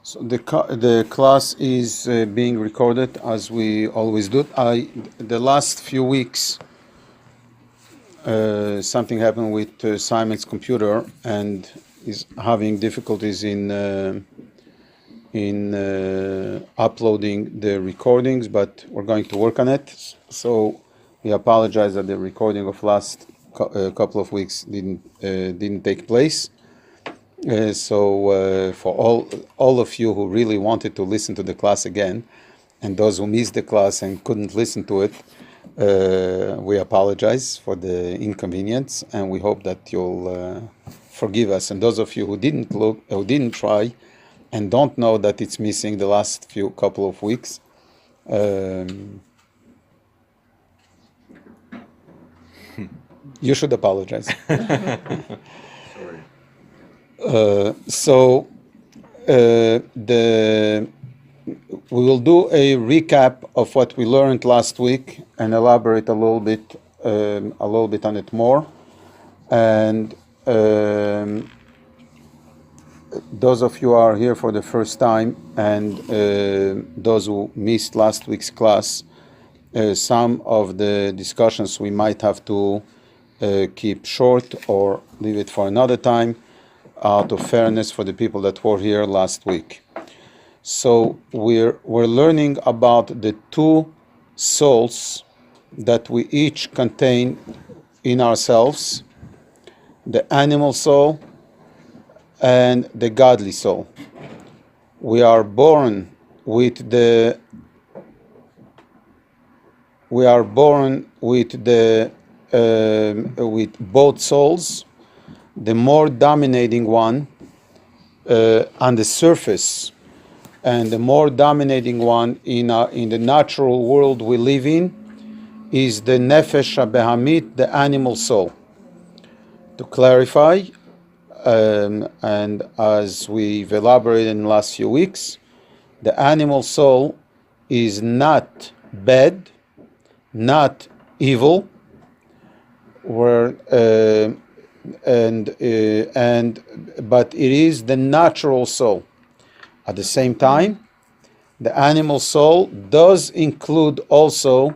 So the class is being recorded as we always do. The last few weeks something happened with Simon's computer and is having difficulties in uploading the recordings, but we're going to work on it. So we apologize that the recording of last couple of weeks didn't take place. So for all of you who really wanted to listen to the class again, and those who missed the class and couldn't listen to it, we apologize for the inconvenience, and we hope that you'll forgive us. And those of you who didn't try, and don't know that it's missing the last couple of weeks, you should apologize. So we will do a recap of what we learned last week and elaborate a little bit on it more. And those of you who are here for the first time, and those who missed last week's class, some of the discussions we might have to keep short or leave it for another time, out of fairness for the people that were here last week. So we're learning about the two souls that we each contain in ourselves, the animal soul and the godly soul. We are born with both souls. The more dominating one on the surface, and the more dominating one in the natural world we live in, is the nefesh habehamit, the animal soul. To clarify, and as we've elaborated in the last few weeks, the animal soul is not bad, not evil, but it is the natural soul. At the same time, the animal soul does include also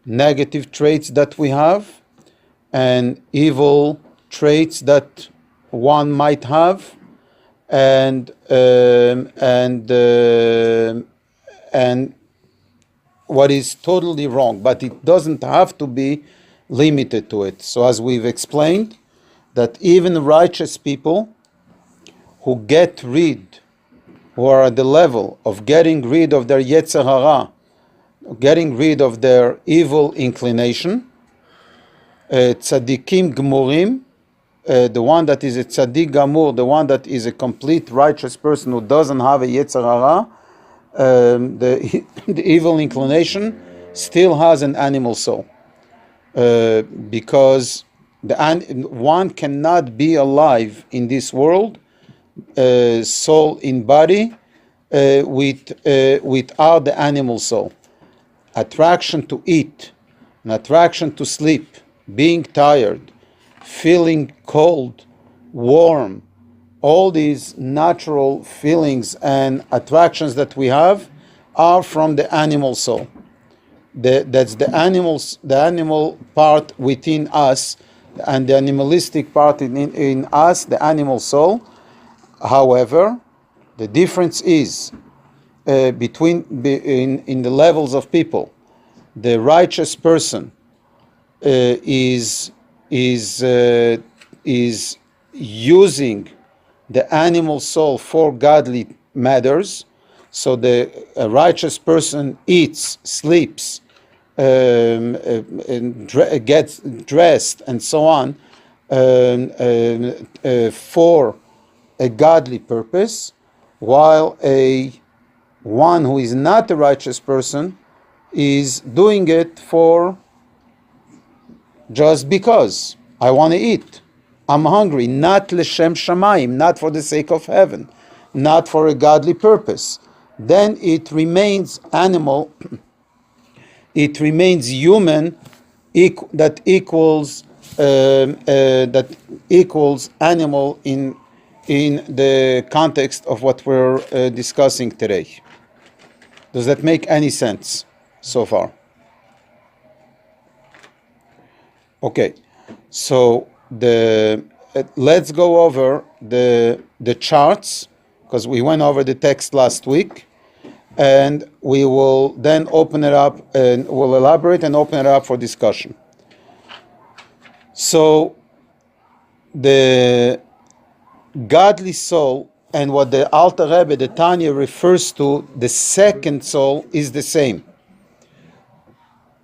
negative traits that we have and evil traits that one might have, and what is totally wrong, but it doesn't have to be limited to it. So as we've explained, that even righteous people who are at the level of getting rid of their yetzer hara, getting rid of their evil inclination, tzaddikim gmurim, the one that is a tzaddik gamur, the one that is a complete righteous person who doesn't have a yetzer hara, the evil inclination still has an animal soul, because one cannot be alive in this world, soul in body, without the animal soul. Attraction to eat, an attraction to sleep, being tired, feeling cold, warm, all these natural feelings and attractions that we have are from the animal soul. That's the animal part within us, and the animalistic part in us, the animal soul. However, the difference is in the levels of people. The righteous person is using the animal soul for godly matters. So the righteous person eats, sleeps, gets dressed and so on for a godly purpose, while one who is not a righteous person is doing it for just because I want to eat, I'm hungry, not l'shem shamayim, not for the sake of heaven, not for a godly purpose. Then it remains animal. It remains human, that equals animal in in the context of what we're discussing today. Does that make any sense so far? Okay, so let's go over the charts, because we went over the text last week, and we will then open it up and we'll elaborate and open it up for discussion. So the godly soul and what the Alter Rebbe, the Tanya, refers to, the second soul, is the same.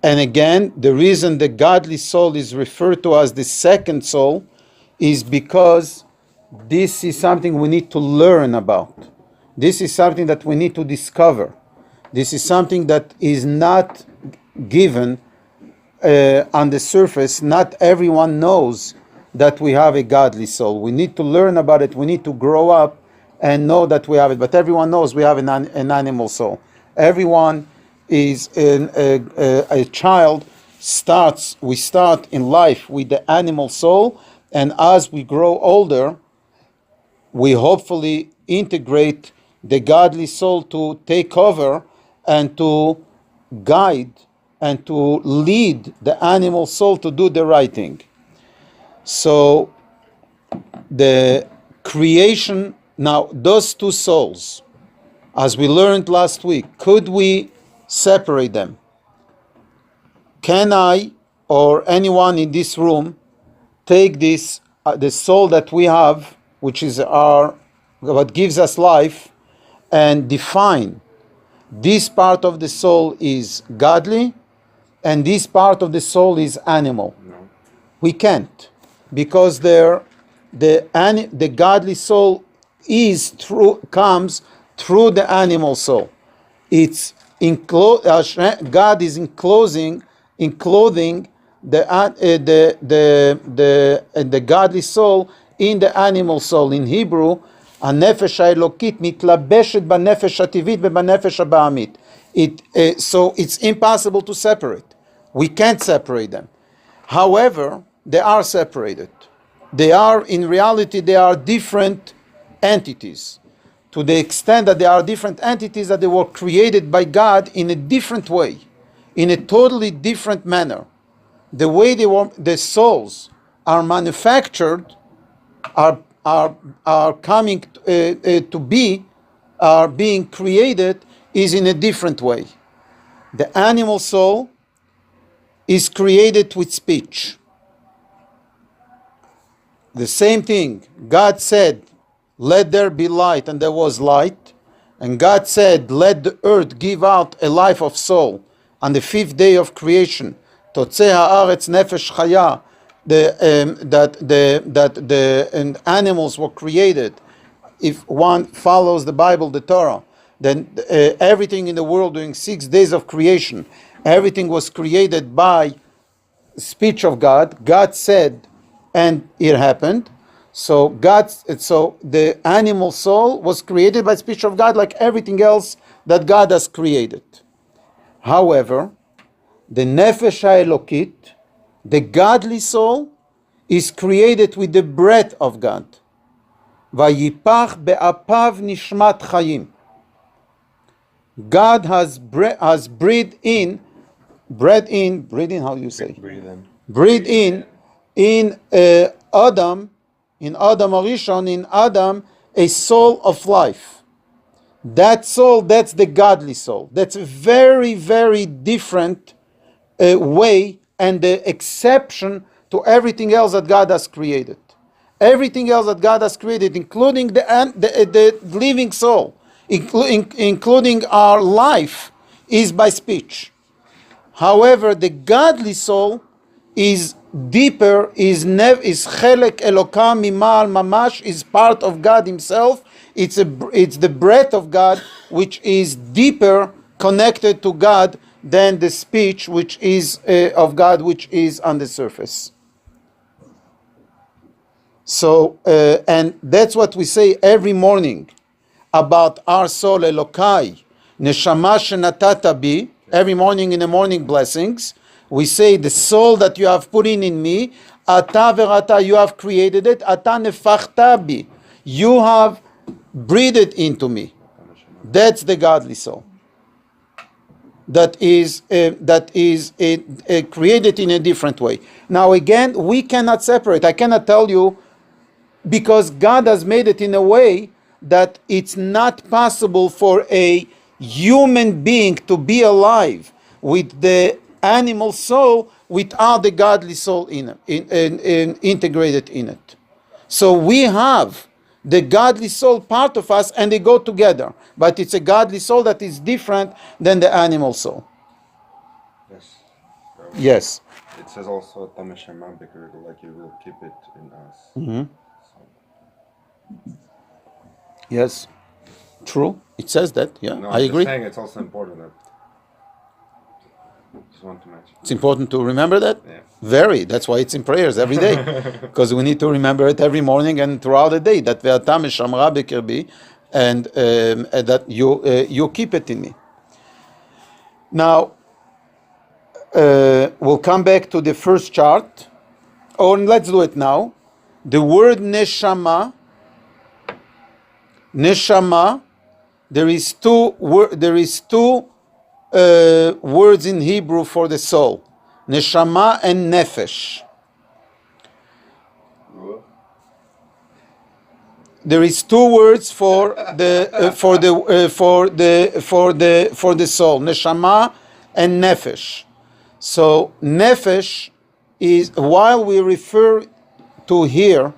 And again, the reason the godly soul is referred to as the second soul is because this is something we need to learn about. This is something that we need to discover. This is something that is not given on the surface. Not everyone knows that we have a godly soul. We need to learn about it. We need to grow up and know that we have it. But everyone knows we have an animal soul. Everyone is a child. We start in life with the animal soul, and as we grow older, we hopefully integrate the godly soul to take over and to guide and to lead the animal soul to do the right thing. So the creation, now those two souls, as we learned last week, could we separate them? Can I or anyone in this room take this, the soul that we have, which is what gives us life, and define this part of the soul is godly and this part of the soul is animal? No. We can't, because the godly soul comes through the animal soul. It's God is enclosing the godly soul in the animal soul. In Hebrew, הנפש האלוקית מתלבשת בנפש הטבעית ובנפש הבהמית. So it's impossible to separate. We can't separate them. However, they are separated. In reality, they are different entities. To the extent that they are different entities, that they were created by God in a different way, in a totally different manner. The way the souls are manufactured, are coming to be, are being created, is in a different way. The animal soul is created with speech. The same thing. God said, "Let there be light," and there was light. And God said, "Let the earth give out a life of soul." On the fifth day of creation, Totzeh haaretz nefesh chaya, that the animals were created. If one follows the Bible, the Torah, then everything in the world during 6 days of creation, everything was created by speech of God. God said, and it happened. So the animal soul was created by speech of God, like everything else that God has created. However, the nefesh ha'elokit, the godly soul, is created with the breath of God. Vayipach be'apav nishmat chayim. God has breathed in, how do you say? Breathe in Adam, in Adam Arishon, in Adam, a soul of life. That soul, that's the godly soul. That's a very, very different way and the exception to everything else that God has created. Everything else that God has created, including the living soul, including our life, is by speech. However, the godly soul is deeper, is chelek elokam mimal mamash, is part of God Himself. It's the breath of God, which is deeper connected to God than the speech which is of God, which is on the surface. So, and that's what we say every morning about our soul, Elokai, Neshama shenatata bi. Every morning in the morning blessings, we say, the soul that you have put in me, Ata verata, you have created it, Ata nefachta bi. You have breathed it into me. That's the godly soul. That is created in a different way. Now again, we cannot separate. I cannot tell you, because God has made it in a way that it's not possible for a human being to be alive with the animal soul without the godly soul integrated in it. So we have the godly soul part of us, and they go together. But it's a godly soul that is different than the animal soul. Yes. Yes. It says also Tamashema, because like you will keep it in us. Mm-hmm. Yes. True. It says that. Yeah, No, I I'm agree. just saying it's also important that. Just want to mention. It's important to remember that. Yeah. Very. That's why it's in prayers every day, because we need to remember it every morning and throughout the day. That ve'atam shamra b'kirbi, and that you keep it in me. Now we'll come back to the first chart, or let's do it now. The word neshama. There is two words in Hebrew for the soul, neshama and nefesh. There is two words for the soul, neshama and nefesh. So nefesh is, while we refer to here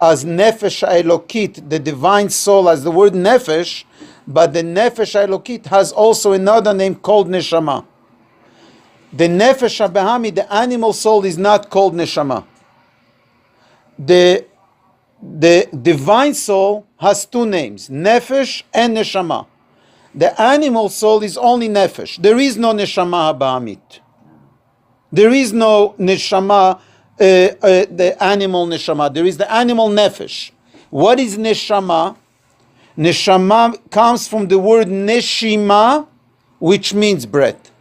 as nefesh elokit, the divine soul, as the word nefesh, but the nefesh elokit has also another name called neshama. The nefesh habahami, the animal soul, is not called neshama. The divine soul has two names, nefesh and neshama. The animal soul is only nefesh. There is no neshama habahamit. There is no neshama, the animal neshama. There is the animal nefesh. What is neshama? Neshama comes from the word neshima, which means breath.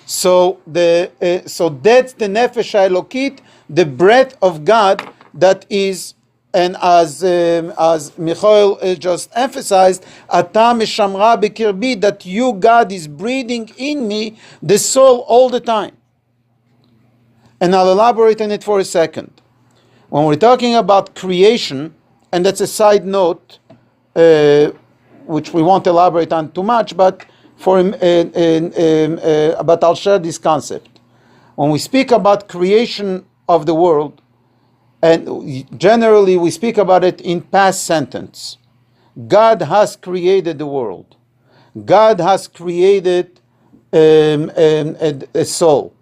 So that's the nefesh elokit, the breath of God that is, and as Michael just emphasized, atam shamra b'kirbi, that you, God, is breathing in me the soul all the time. And I'll elaborate on it for a second. When we're talking about creation, and that's a side note, which we won't elaborate on too much, but but I'll share this concept. When we speak about creation of the world, and generally we speak about it in past sentence, God has created the world. God has created a soul.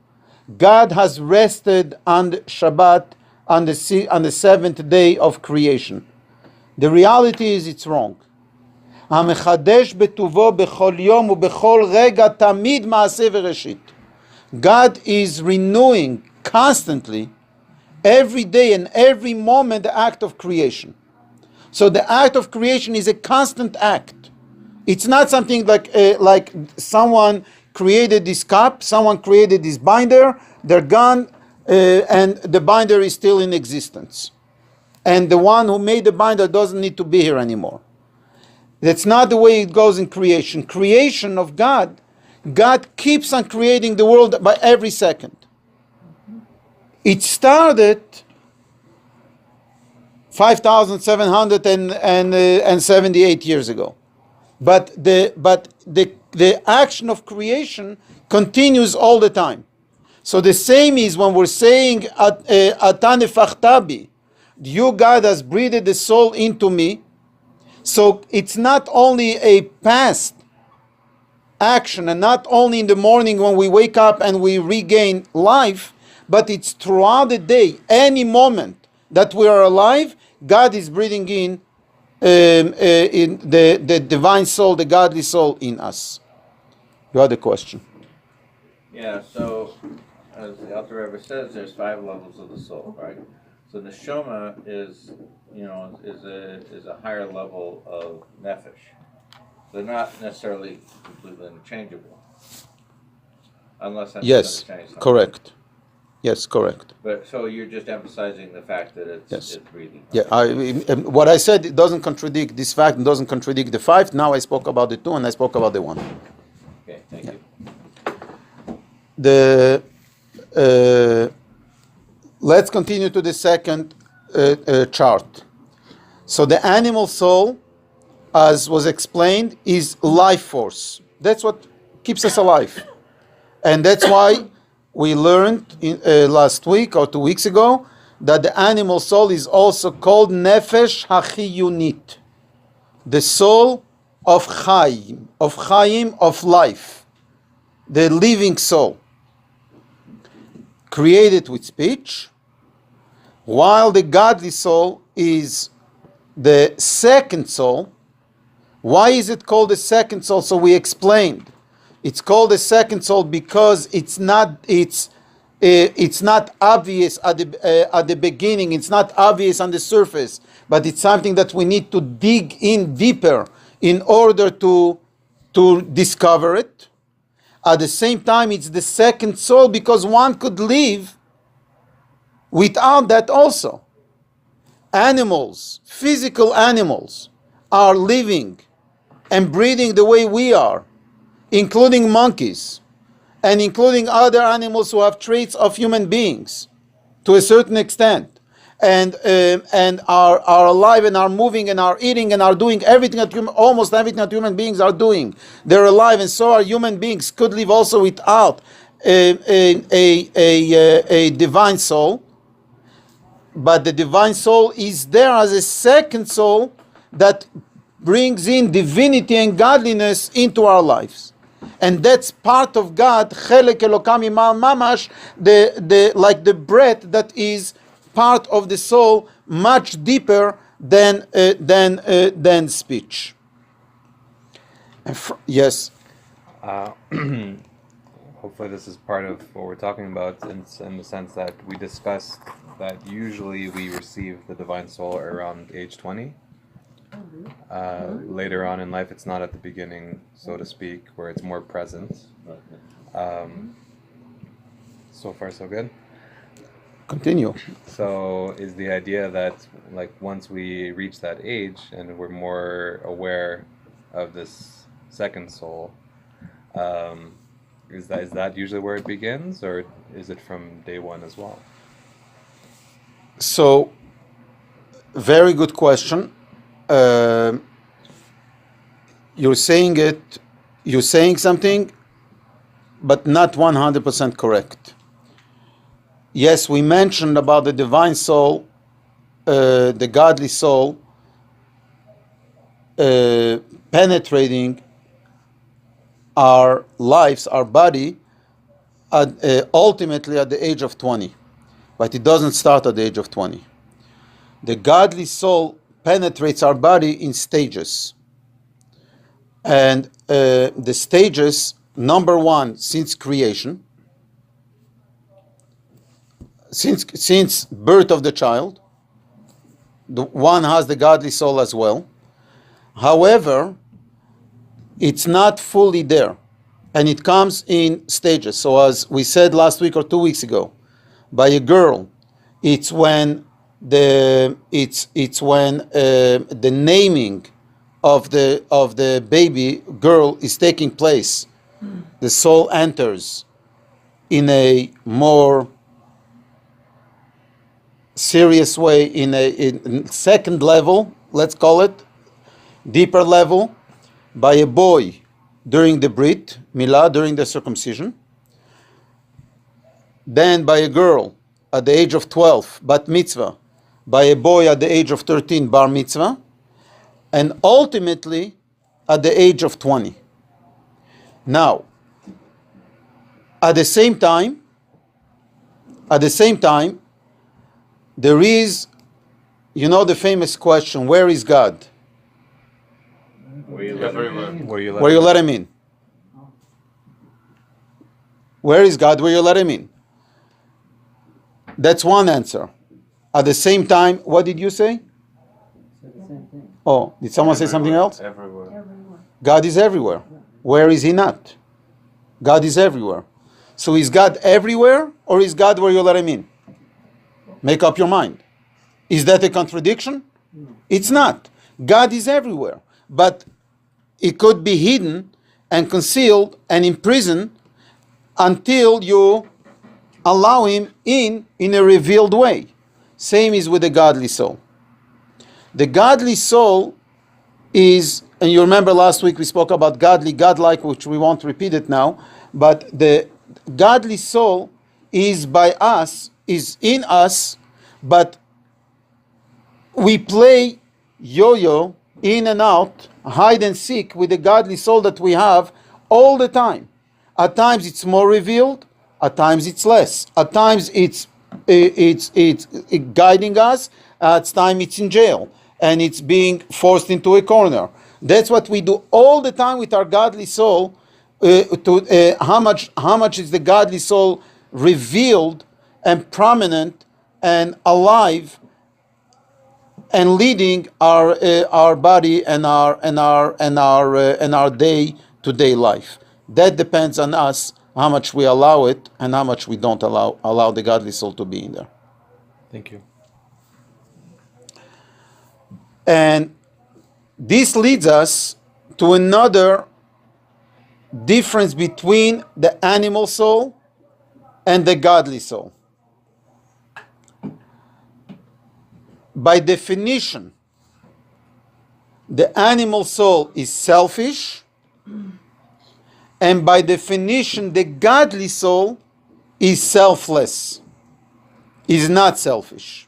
God has rested on the Shabbat, on the seventh day of creation. The reality is it's wrong. המחדש בטובו בכל יום ובכל רגע תמיד מעשה וראשית. God is renewing constantly, every day and every moment, the act of creation. So the act of creation is a constant act. It's not something like someone created this cup, someone created this binder, they're gone, and the binder is still in existence. And the one who made the binder doesn't need to be here anymore. That's not the way it goes in creation. Creation of God, God keeps on creating the world by every second. It started 5,778 years ago. But the action of creation continues all the time. So the same is when we're saying Atane Fachtabi, you, God, has breathed the soul into me. So it's not only a past action, and not only in the morning when we wake up and we regain life, but it's throughout the day. Any moment that we are alive, God is breathing in the divine soul, the godly soul in us. You had a question. Yeah, so as the Alter Rebbe says, there's 5 levels of the soul, right? So the neshama is a higher level of nefesh. They're not necessarily completely interchangeable, unless I'm Yes, misunderstanding something. correct. Yes, correct. But so you're just emphasizing the fact that it's Yes. it's breathing. Yeah, what I said, it doesn't contradict this fact, it doesn't contradict the 5. Now I spoke about the 2 and I spoke about the 1. Okay, thank you. The let's continue to the second chart. So the animal soul, as was explained, is life force. That's what keeps us alive. And that's why we learned last week or 2 weeks ago that the animal soul is also called Nefesh HaChiyunit, the soul of Chaim, of life, the living soul, created with speech, while the godly soul is the second soul. Why is it called the second soul? So we explained. It's called the second soul because it's not obvious at the beginning. It's not obvious on the surface, but it's something that we need to dig in deeper in order to discover it. At the same time, it's the second soul because one could live without that also. Animals, physical animals, are living and breathing the way we are, including monkeys, and including other animals who have traits of human beings to a certain extent, and are alive and are moving and are eating and are doing everything that almost everything that human beings are doing. They're alive, and so are human beings. Could live also without a divine soul, but the divine soul is there as a second soul that brings in divinity and godliness into our lives. And that's part of God, Chelek Elokam Imal Mamash, like the breath that is part of the soul, much deeper than speech. Yes. Hopefully this is part of what we're talking about in the sense that we discussed that usually we receive the divine soul around age 20. Later on in life, it's not at the beginning, so to speak, where it's more present. So far, so good. Continue. So is the idea that like once we reach that age and we're more aware of this second soul, is that usually where it begins, or is it from day one as well? So, very good question. You're saying something, but not 100% correct. Yes, we mentioned about the divine soul, the godly soul, penetrating our lives, our body, ultimately at the age of 20. But it doesn't start at the age of 20. The godly soul penetrates our body in stages. And the stages, number one, since creation, since birth of the child, the one has the godly soul as well. However, it's not fully there, and it comes in stages. So as we said last week or 2 weeks ago, by a girl, it's when the naming of the baby girl is taking place. The soul enters in a more serious way, in second level, let's call it, deeper level, by a boy during the Brit Milah, during the circumcision, then by a girl at the age of 12, Bat Mitzvah, by a boy at the age of 13, Bar Mitzvah, and ultimately at the age of 20. Now, at the same time, there is, the famous question, where is God? Where you live. Where you Let him in. Where is God? Where you let him in. That's one answer. At the same time, what did you say? Oh, did someone say something else? Everywhere. God is everywhere. Where is he not? God is everywhere. So is God everywhere, or is God where you let him in? Make up your mind. Is that a contradiction? It's not. God is everywhere, but it could be hidden and concealed and imprisoned until you allow him in a revealed way. Same is with the godly soul. The godly soul is, and you remember last week we spoke about godly, godlike, which we won't repeat it now, but the godly soul is by us, is in us, but we play yo-yo in and out, hide and seek with the godly soul that we have all the time. At times it's more revealed, at times it's less. At times it's guiding us, at times it's in jail and it's being forced into a corner. That's what we do all the time with our godly soul. How much is the godly soul revealed and prominent and alive and leading our body and our day-to-day life. That depends on us, how much we allow it and how much we don't allow the godly soul to be in there. Thank you. And this leads us to another difference between the animal soul and the godly soul. By definition, the animal soul is selfish, and by definition, the godly soul is selfless, is not selfish.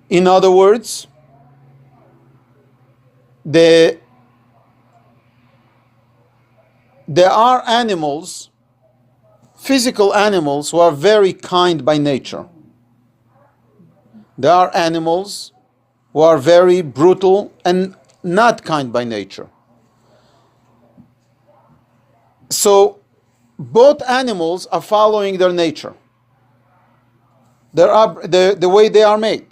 In other words, there are animals, physical animals, who are very kind by nature. There are animals who are very brutal and not kind by nature. So both animals are following their nature. The way they are made.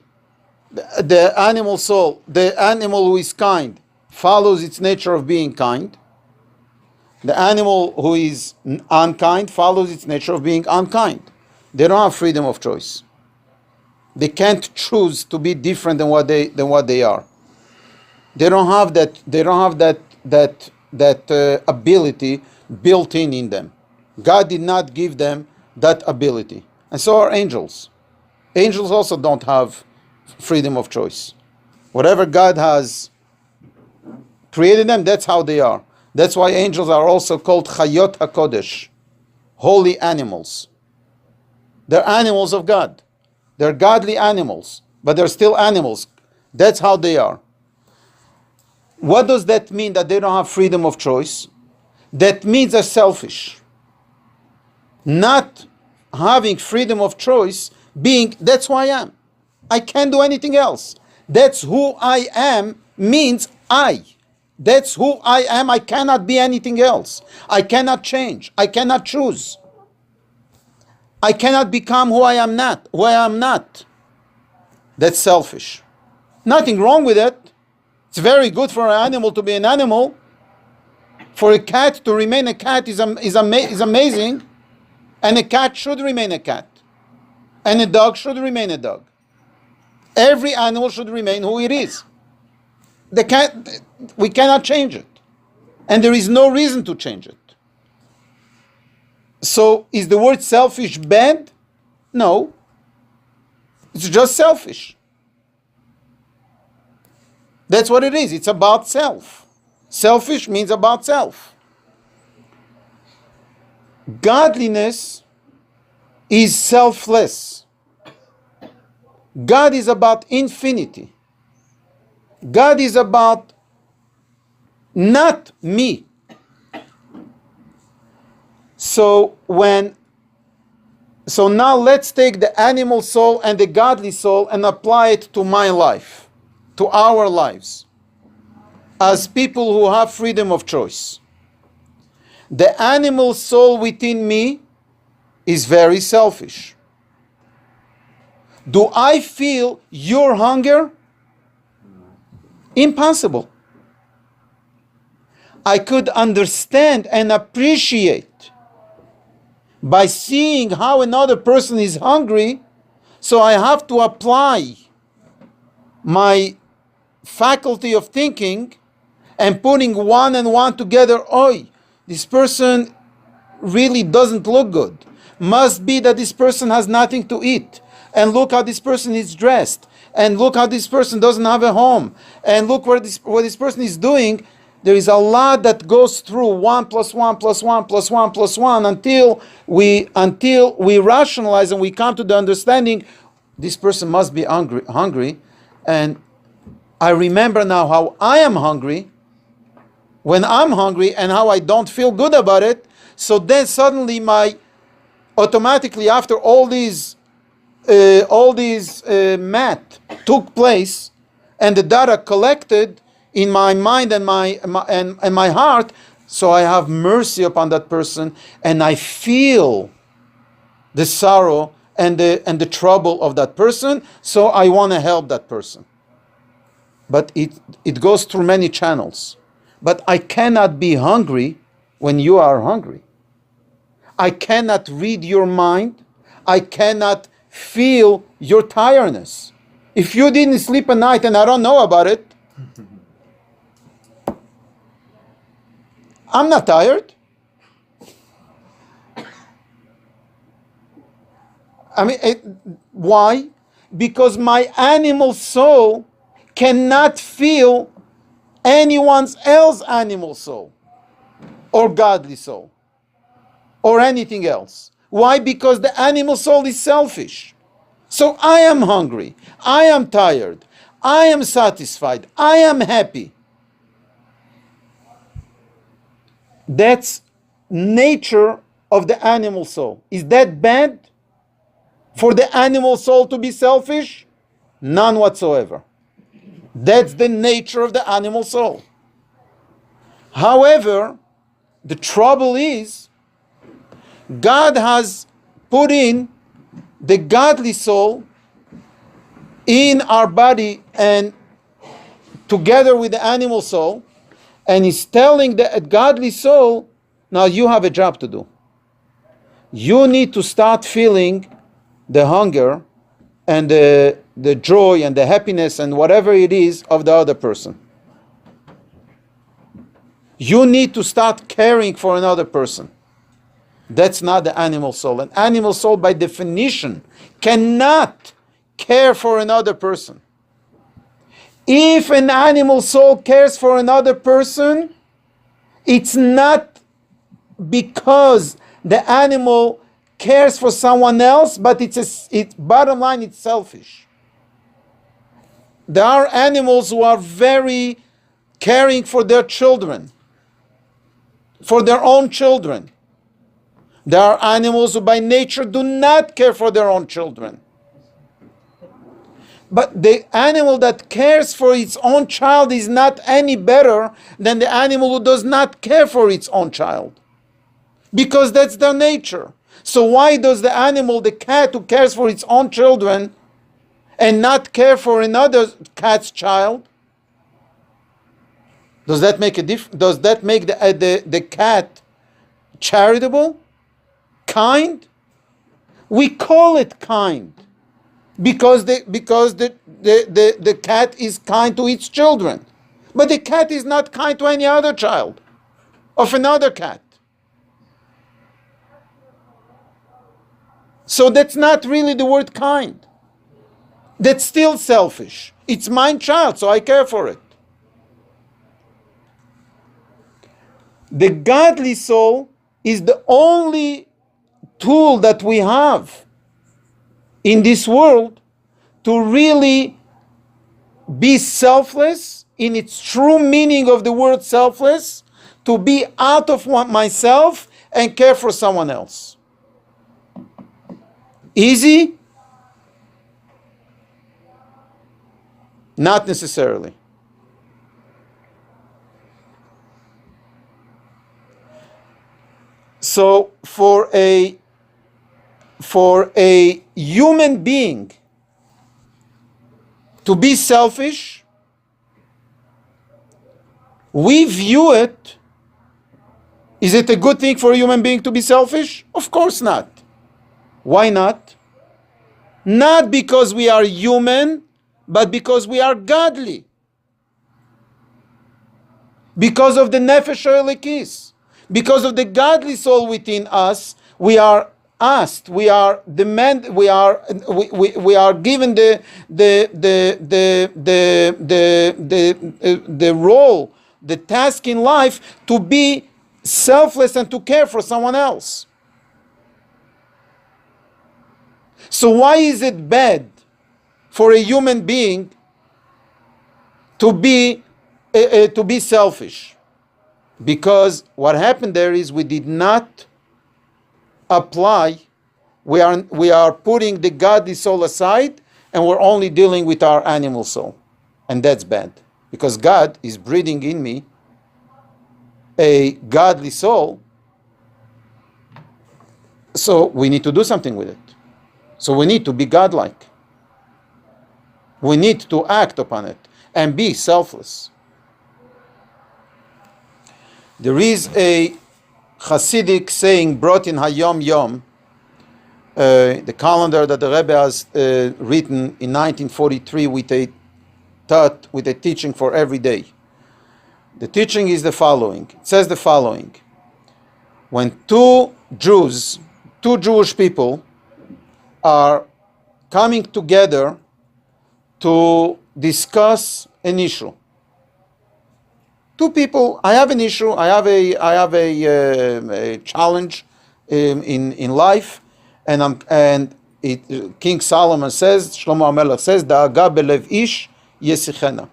The animal soul, the animal who is kind, follows its nature of being kind. The animal who is unkind follows its nature of being unkind. They don't have freedom of choice. They can't choose to be different than what they are. They don't have that. They don't have that ability built in them. God did not give them that ability, and so are angels. Angels also don't have freedom of choice. Whatever God has created them, that's how they are. That's why angels are also called Chayot HaKodesh, holy animals. They're animals of God. They're godly animals, but they're still animals. That's how they are. What does that mean, that they don't have freedom of choice? That means they're selfish. Not having freedom of choice, being, that's who I am. I can't do anything else. That's who I am means I. That's who I am. I cannot be anything else. I cannot change. I cannot choose. I cannot become who I am not. Who I am not. That's selfish. Nothing wrong with it. It's very good for an animal to be an animal. For a cat to remain a cat is amazing. And a cat should remain a cat. And a dog should remain a dog. Every animal should remain who it is. We cannot change it. And there is no reason to change it. So is the word selfish bad? No. It's just selfish. That's what it is. It's about self. Selfish means about self. Godliness is selfless. God is about infinity. God is about not me. So now let's take the animal soul and the godly soul and apply it to my life, to our lives, as people who have freedom of choice. The animal soul within me is very selfish. Do I feel your hunger? Impossible. I could understand and appreciate by seeing how another person is hungry. So I have to apply my faculty of thinking and putting one and one together. Oi, this person really doesn't look good. Must be that this person has nothing to eat. And look how this person is dressed. And look how this person doesn't have a home. And look what this person is doing. There is a lot that goes through 1 plus 1 plus 1 plus 1 plus 1 until we rationalize and we come to the understanding this person must be hungry. And I remember now how I am hungry when I'm hungry and how I don't feel good about it. So then suddenly automatically after all these math took place and the data collected in my mind and my heart, so I have mercy upon that person and I feel the sorrow and the trouble of that person, so I want to help that person. But it goes through many channels. But I cannot be hungry when you are hungry. I cannot read your mind. I cannot feel your tiredness. If you didn't sleep at night and I don't know about it, I'm not tired. I mean, why? Because my animal soul cannot feel anyone else's animal soul or godly soul or anything else. Why? Because the animal soul is selfish. So I am hungry, I am tired, I am satisfied, I am happy. That's nature of the animal soul. Is that bad for the animal soul to be selfish? None whatsoever. That's the nature of the animal soul. However, the trouble is God has put in the godly soul in our body and together with the animal soul, and he's telling the godly soul, now you have a job to do. You need to start feeling the hunger and the joy and the happiness and whatever it is of the other person. You need to start caring for another person. That's not the animal soul. An animal soul, by definition, cannot care for another person. If an animal soul cares for another person, it's not because the animal cares for someone else, but bottom line, it's selfish. There are animals who are very caring for their children, for their own children. There are animals who by nature do not care for their own children. But the animal that cares for its own child is not any better than the animal who does not care for its own child. Because that's their nature. So why does the animal, the cat who cares for its own children and not care for another cat's child? Does that make a difference? Does that make the cat charitable? Kind? We call it kind because the cat is kind to its children. But the cat is not kind to any other child of another cat. So that's not really the word kind. That's still selfish. It's my child, so I care for it. The godly soul is the only tool that we have in this world to really be selfless in its true meaning of the word selfless, to be out of myself and care for someone else. Easy? Not necessarily. So for a human being to be selfish, we view it Is it a good thing for a human being to be selfish? Of course not. Why not? Not because we are human, but because we are godly. Because of the nefesh elokis. Because of the godly soul within us, we are asked, we are demand, we are given the role, the task in life to be selfless and to care for someone else. So why is it bad for a human being to be selfish? Because what happened there is we did not apply. We are putting the godly soul aside, and we're only dealing with our animal soul, and that's bad. Because God is breathing in me a godly soul, so we need to do something with it. So we need to be godlike. We need to act upon it and be selfless. There is a Hasidic saying brought in Hayom Yom, the calendar that the Rabbi has written in 1943 with a teaching for every day. The teaching is the following. It says the following. When two Jewish people are coming together to discuss an issue. Two people, I have an issue, I have a challenge in life, and King Solomon says, Shlomo HaMelech says, Da'aga belev ish yesichena.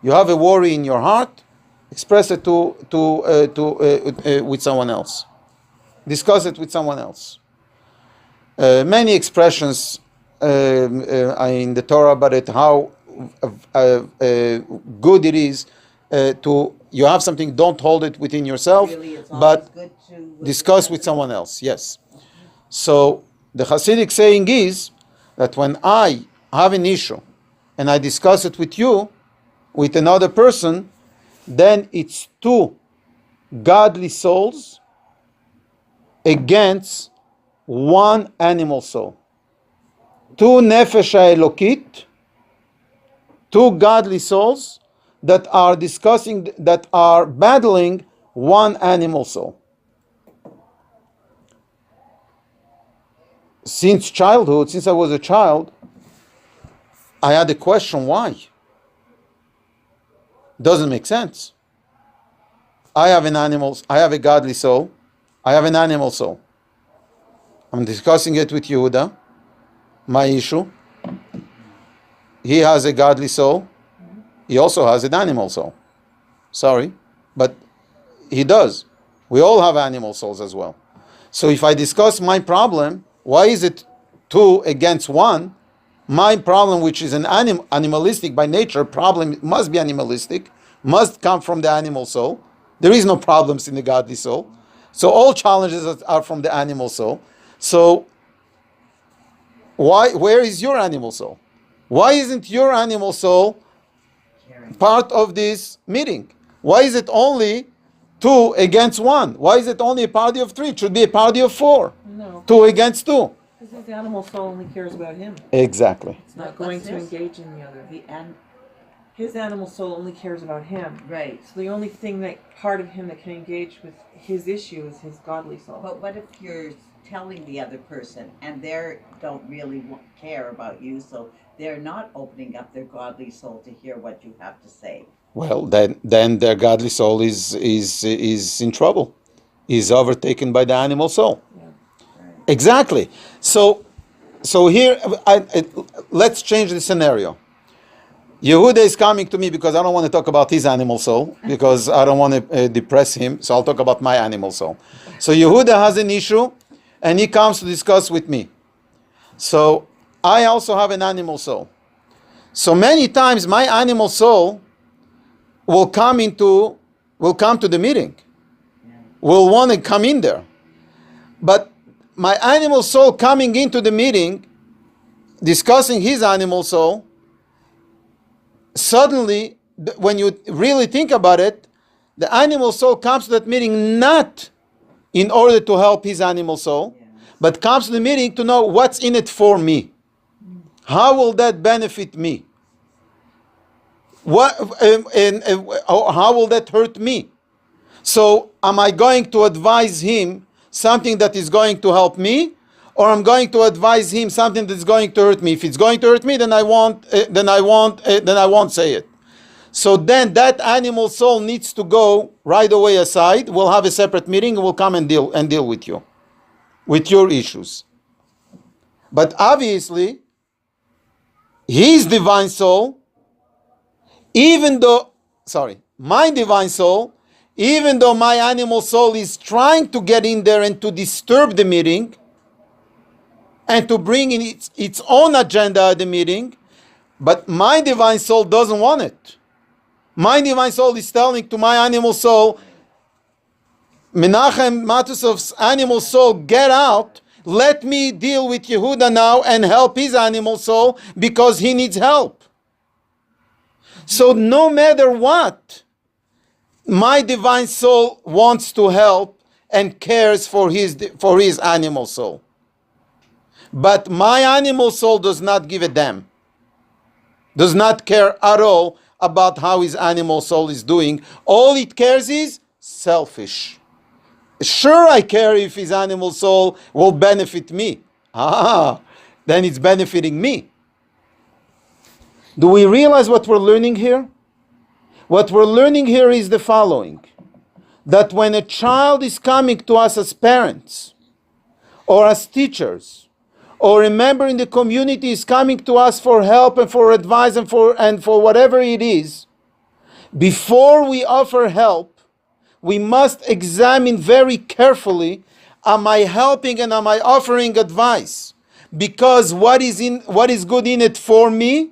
You have a worry in your heart, express it with someone else. Discuss it with someone else. Many expressions in the Torah about it, how good it is you have something, don't hold it within yourself, really, but discuss with someone else. Yes. So the Hasidic saying is that when I have an issue and I discuss it with you, with another person, then it's two godly souls against one animal soul. Two nefesh elokit, two godly souls that are battling one animal soul. Since childhood, since I was a child, I had a question, why? Doesn't make sense. I have a godly soul, I have an animal soul. I'm discussing it with Yehuda, my issue. He has a godly soul. He also has an animal soul. Sorry, but he does. We all have animal souls as well. So if I discuss my problem, why is it two against one? My problem, which is an animalistic by nature problem, must be animalistic, must come from the animal soul. There is no problems in the godly soul. So all challenges are from the animal soul. So where is your animal soul? Why isn't your animal soul part of this meeting? Why is it only two against one? Why is it only a party of three? It should be a party of four. No. Two against two. Because his animal soul only cares about him. Exactly. It's not going to engage in the other. His animal soul only cares about him. Right. So the only part of him that can engage with his issue is his godly soul. But what if you're telling the other person and they don't really care about you, so they're not opening up their godly soul to hear what you have to say? Well, then their godly soul is in trouble. Is overtaken by the animal soul. Yeah. Right. Exactly. So here, let's change the scenario. Yehuda is coming to me because I don't want to talk about his animal soul, because I don't want to depress him, so I'll talk about my animal soul. So Yehuda has an issue, and he comes to discuss with me. So I also have an animal soul. So many times my animal soul will come to the meeting, will want to come in there. But my animal soul coming into the meeting, discussing his animal soul, suddenly, when you really think about it, the animal soul comes to that meeting not in order to help his animal soul, but comes to the meeting to know what's in it for me. How will that benefit me? What how will that hurt me? So am I going to advise him something that is going to help me, or I'm going to advise him something that's going to hurt me? If it's going to hurt me, then I won't say it. So then that animal soul needs to go right away aside. We'll have a separate meeting and we'll come and deal with you, with your issues. But obviously, his divine soul, my divine soul, even though my animal soul is trying to get in there and to disturb the meeting and to bring in its own agenda at the meeting, but my divine soul doesn't want it. My divine soul is telling to my animal soul, Menachem, Matusof's animal soul, get out. Let me deal with Yehuda now and help his animal soul because he needs help. So no matter what, my divine soul wants to help and cares for his animal soul. But my animal soul does not give a damn. Does not care at all about how his animal soul is doing. All it cares is selfish. Sure, I care if his animal soul will benefit me. Then it's benefiting me. Do we realize what we're learning here? What we're learning here is the following: that when a child is coming to us as parents, or as teachers, or a member in the community is coming to us for help and for advice and for whatever it is, before we offer help, we must examine very carefully, am I helping and am I offering advice? Because what is good in it for me?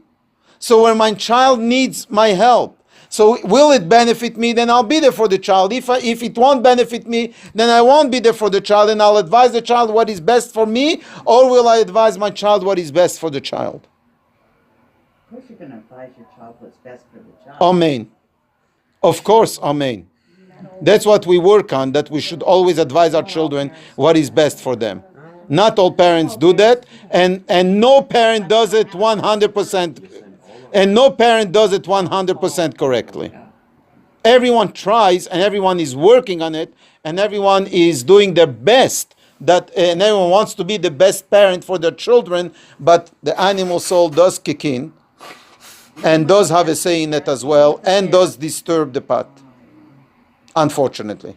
So when my child needs my help, so will it benefit me? Then I'll be there for the child. If it won't benefit me, then I won't be there for the child, and I'll advise the child what is best for me, or will I advise my child what is best for the child? Of course you're going to advise your child what's best for the child. Amen. Of course, amen. That's what we work on, that we should always advise our children what is best for them. Not all parents do that, and no parent does it 100%. And no parent does it 100% correctly. Everyone tries, and everyone is working on it, and everyone is doing their best. And everyone wants to be the best parent for their children, but the animal soul does kick in, and does have a say in it as well, and does disturb the path. Unfortunately.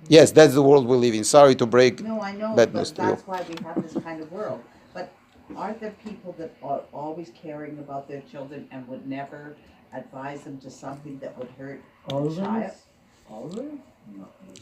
Yes, that's the world we live in. Sorry to break bad news to you. That's why we have this kind of world. But aren't there people that are always caring about their children and would never advise them to something that would hurt the child? Always?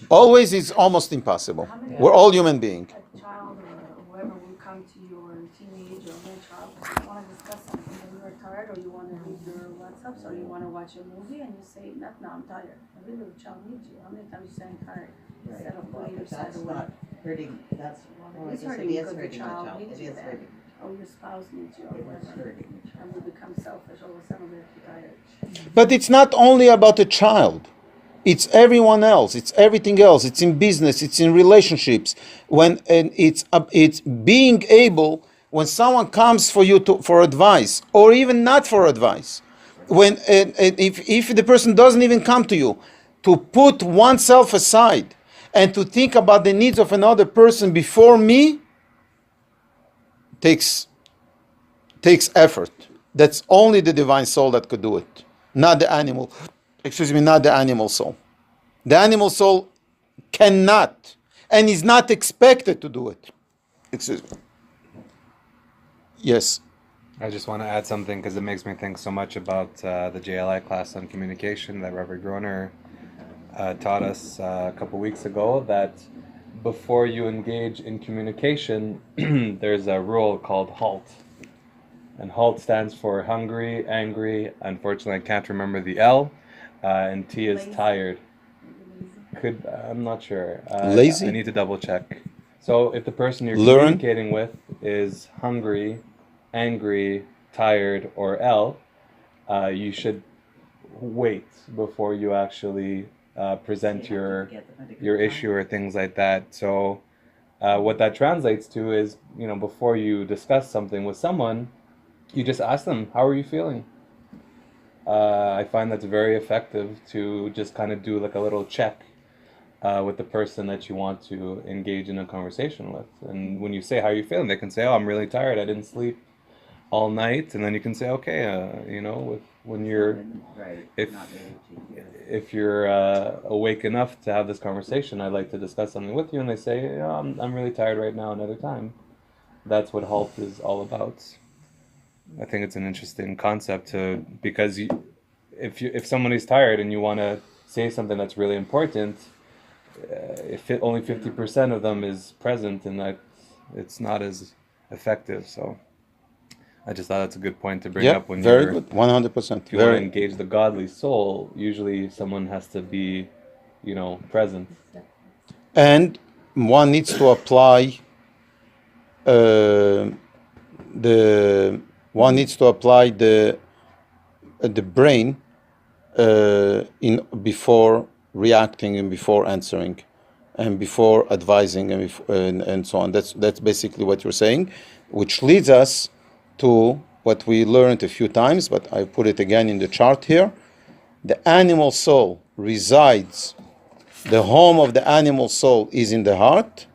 Always is almost impossible. We're all human beings. A child or whoever will come to you, or a teenage or a child, and you want to discuss something and you're tired, or you want to read your WhatsApps, or you want to watch a movie, and you say, "Not now, I'm tired." I really, the child needs you. How many times you say I'm tired? Instead of putting your side That's away. not hurting, that's, It is yes, hurting it is because the hurting the child child, needs it you is then. hurting. Or your spouse needs you, or It is whatever. hurting the child. And we become selfish all of a sudden, we're tired. But it's not only about the child. It's everyone else. It's everything else. It's in business. It's in relationships. It's being able, when someone comes for you for advice, or even not for advice, if the person doesn't even come to you, to put oneself aside and to think about the needs of another person before me takes effort. That's only the divine soul that could do it, not the animal. Not the animal soul. The animal soul cannot and is not expected to do it. Excuse me. Yes. I just want to add something because it makes me think so much about the JLI class on communication that Rabbi Groner taught us a couple weeks ago, that before you engage in communication, there's a rule called HALT. And HALT stands for hungry, angry. Unfortunately, I can't remember the L. And T is tired. I'm not sure. Lazy? I need to double check. So if the person you're Learn? communicating with is hungry, angry, tired, or L, you should wait before you actually present So you have to your get them at a good your time. issue or things like that. So what that translates to is, before you discuss something with someone, you just ask them, how are you feeling? I find that's very effective to just kind of do like a little check with the person that you want to engage in a conversation with. And when you say, how are you feeling? They can say, oh, I'm really tired. I didn't sleep all night. And then you can say, okay, when you're, Right, if not ready to hear. if you're awake enough to have this conversation, I'd like to discuss something with you. And they say, I'm really tired right now, another time. That's what halt is all about. I think it's an interesting concept because if somebody's tired and you want to say something that's really important, if only 50% of them is present, and that it's not as effective. So I just thought that's a good point to bring Yeah, up when very you're good, 100%. if you want to Very. engage the godly soul. Usually, someone has to be, present. And one needs to apply uh, the the brain in before reacting and before answering and before advising and so on. That's basically what you're saying, which leads us to what we learned a few times, but I put it again in the chart here. The animal soul resides, the home of the animal soul is in the heart,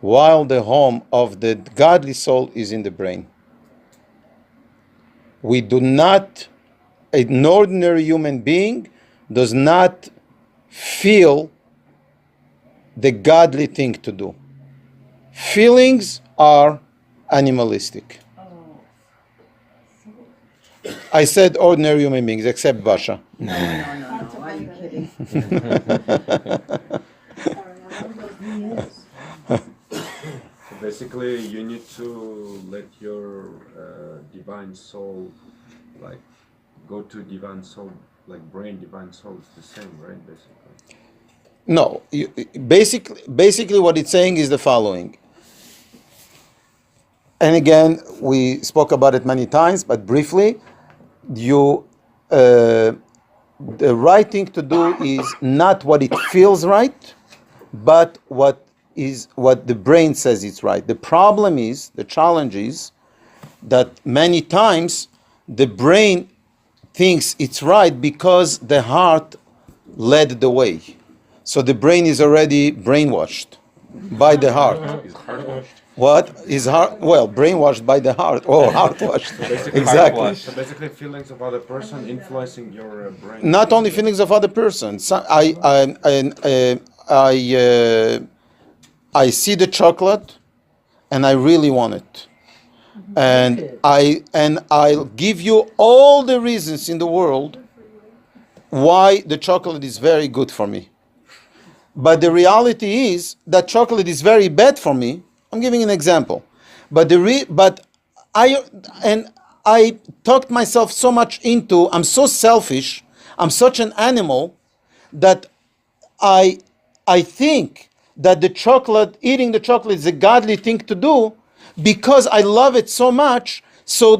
while the home of the godly soul is in the brain. We do not, an ordinary human being does not feel the godly thing to do. Feelings are animalistic. I said ordinary human beings, except Basha. No, are you kidding? So basically, you need to let your divine soul, like, go to divine soul, like brain, divine soul is the same, right? Basically. No, basically what it's saying is the following. And again, we spoke about it many times, but briefly, the right thing to do is not what it feels right, but what the brain says it's right. The challenge is that many times the brain thinks it's right because the heart led the way. So the brain is already brainwashed by the heart. Is heart washed. What is heart? Well, brainwashed by the heart or heart washed. Basically, Exactly. So basically, feelings of other person influencing your brain. Not only feelings of other person. So I see the chocolate, and I really want it, and I'll give you all the reasons in the world why the chocolate is very good for me. But the reality is that chocolate is very bad for me. I'm giving an example, but I talked myself so much into. I'm so selfish. I'm such an animal that I think that eating the chocolate is a godly thing to do because I love it so much. So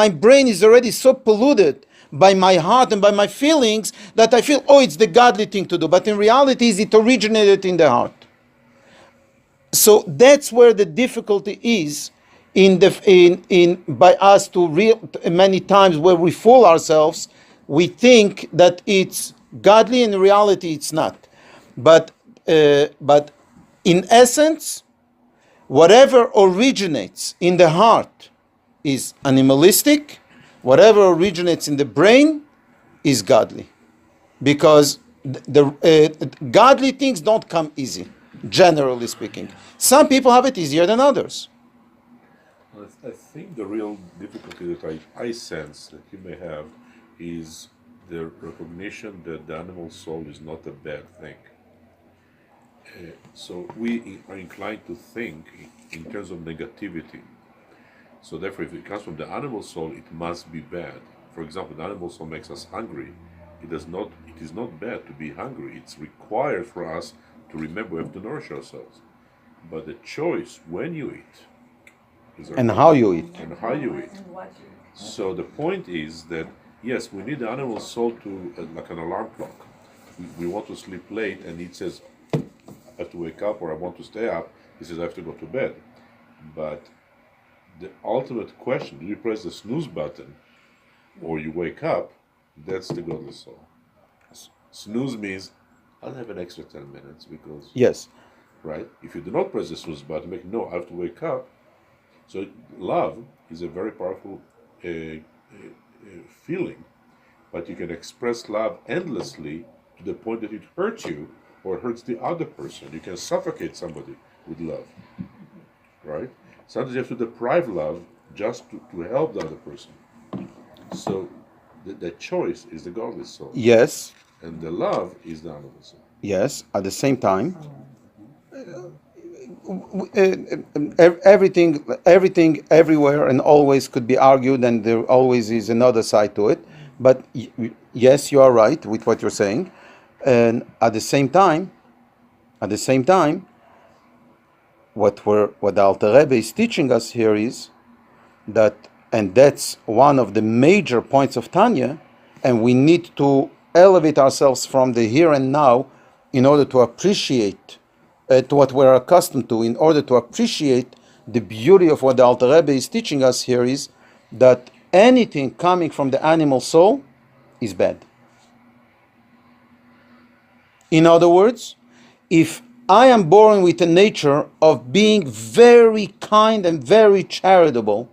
my brain is already so polluted by my heart and by my feelings that I feel, it's the godly thing to do. But in reality, it originated in the heart. So that's where the difficulty is by us many times where we fool ourselves. We think that it's godly, and in reality it's not. But in essence, whatever originates in the heart is animalistic. Whatever originates in the brain is godly, because the godly things don't come easy, generally speaking. Some people have it easier than others. I think the real difficulty that I sense that you may have is the recognition that the animal soul is not a bad thing. So we are inclined to think in terms of negativity. So therefore, if it comes from the animal soul, it must be bad. For example, the animal soul makes us hungry. It is not bad to be hungry. It's required for us to remember we have to nourish ourselves. But the choice when you eat is And how you eat. and how you eat. So the point is that yes, we need the animal soul to like an alarm clock we want to sleep late, and he says, I have to wake up, or I want to stay up. He says, I have to go to bed. But the ultimate question, do you press the snooze button or you wake up? That's the godly soul. Snooze means, I'll have an extra 10 minutes because, Yes. right? If you do not press the snooze button, make no, I have to wake up. So love is a very powerful feeling, but you can express love endlessly to the point that it hurts you or hurts the other person. You can suffocate somebody with love, right? Sometimes you have to deprive love just to help the other person. So the choice is the godly soul, Yes. and the love is the animal soul. Yes. At the same time, everything, everywhere, and always could be argued, and there always is another side to it. But yes, you are right with what you're saying, and at the same time, what the Alter Rebbe is teaching us here is that, and that's one of the major points of Tanya, and we need to elevate ourselves from the here and now in order to appreciate to what we're accustomed to, in order to appreciate the beauty of what the Alter Rebbe is teaching us here is that anything coming from the animal soul is bad. In other words, if I am born with a nature of being very kind and very charitable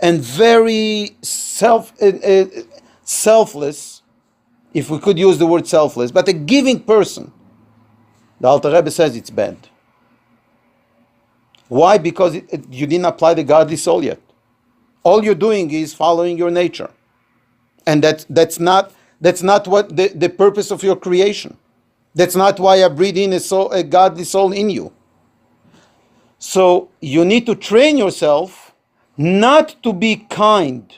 and very selfless, if we could use the word selfless, but a giving person, the Alter Rebbe says it's bad. Why? Because you didn't apply the godly soul yet. All you're doing is following your nature, and that's not what the purpose of your creation. That's not why I breathe in a godly soul in you. So you need to train yourself not to be kind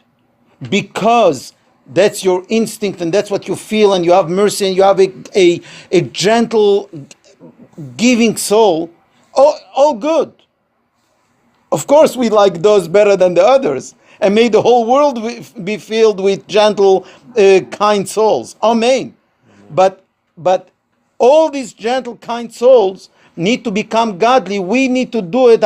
because that's your instinct and that's what you feel, and you have mercy and you have a gentle giving soul. All good. Of course we like those better than the others, and may the whole world be filled with gentle, kind souls. Amen. But all these gentle, kind souls need to become godly. We need to do it.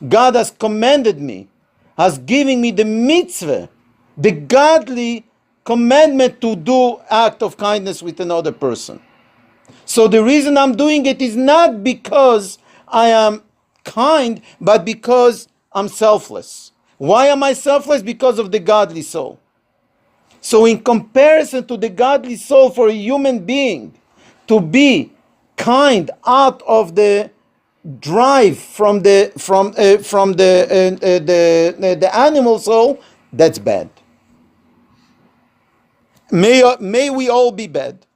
God has commanded me, has given me the mitzvah, the godly commandment to do act of kindness with another person. So the reason I'm doing it is not because I am kind, but because I'm selfless. Why am I selfless? Because of the godly soul. So in comparison to the godly soul, for a human being to be kind out of the drive from the animal soul, that's bad. May we all be bad.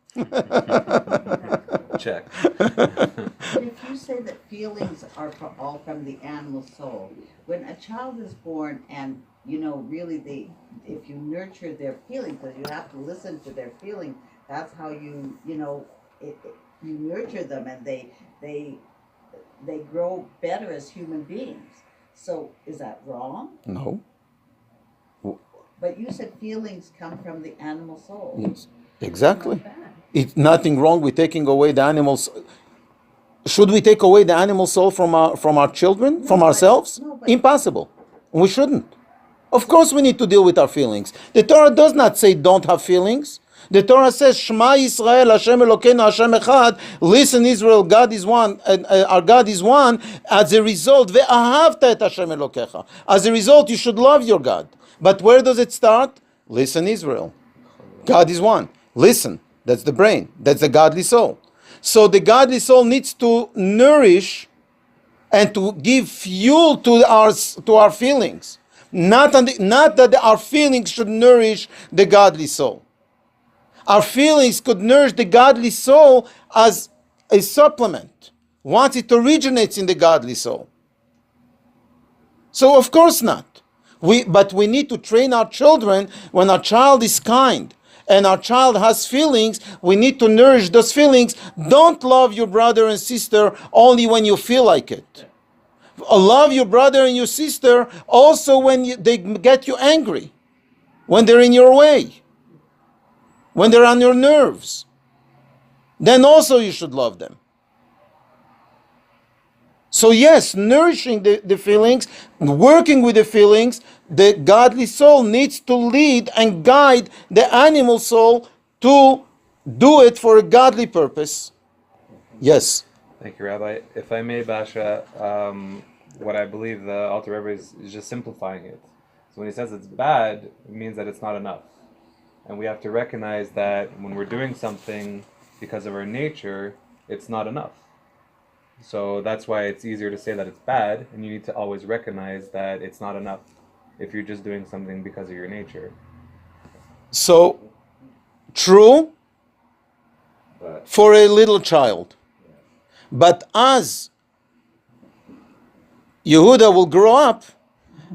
Check. If you say that feelings are all from the animal soul, when a child is born and, really if you nurture their feelings, because you have to listen to their feelings, that's how you nurture them, and they grow better as human beings. So is that wrong? No. But you said feelings come from the animal soul. Yes. Exactly. It's nothing wrong with taking away the animals. Should we take away the animal soul from our children, from ourselves? Impossible. We shouldn't. Of course we need to deal with our feelings. The Torah does not say don't have feelings. The Torah says, Shema Yisrael, Hashem Elokeinu, Hashem Echad. Listen, Israel, God is one, and our God is one. As a result, ve'ahavta et Hashem Elokecha. As a result, you should love your God. But where does it start? Listen, Israel. God is one. Listen. That's the brain. That's the godly soul. So the godly soul needs to nourish and to give fuel to our feelings. Not that our feelings should nourish the godly soul. Our feelings could nourish the godly soul as a supplement once it originates in the godly soul. So of course not. But we need to train our children. When our child is kind and our child has feelings, we need to nourish those feelings. Don't love your brother and sister only when you feel like it. Love your brother and your sister also when they get you angry. when they're in your way, when they're on your nerves, then also you should love them. So yes, nourishing the feelings, working with the feelings, the godly soul needs to lead and guide the animal soul to do it for a godly purpose. Yes. Thank you, Rabbi. If I may, Basha, what I believe the Alter Rebbe is just simplifying it. So when he says it's bad, it means that it's not enough. And we have to recognize that when we're doing something because of our nature, it's not enough. So that's why it's easier to say that it's bad, and you need to always recognize that it's not enough if you're just doing something because of your nature. So, true for a little child. But as Yehuda will grow up,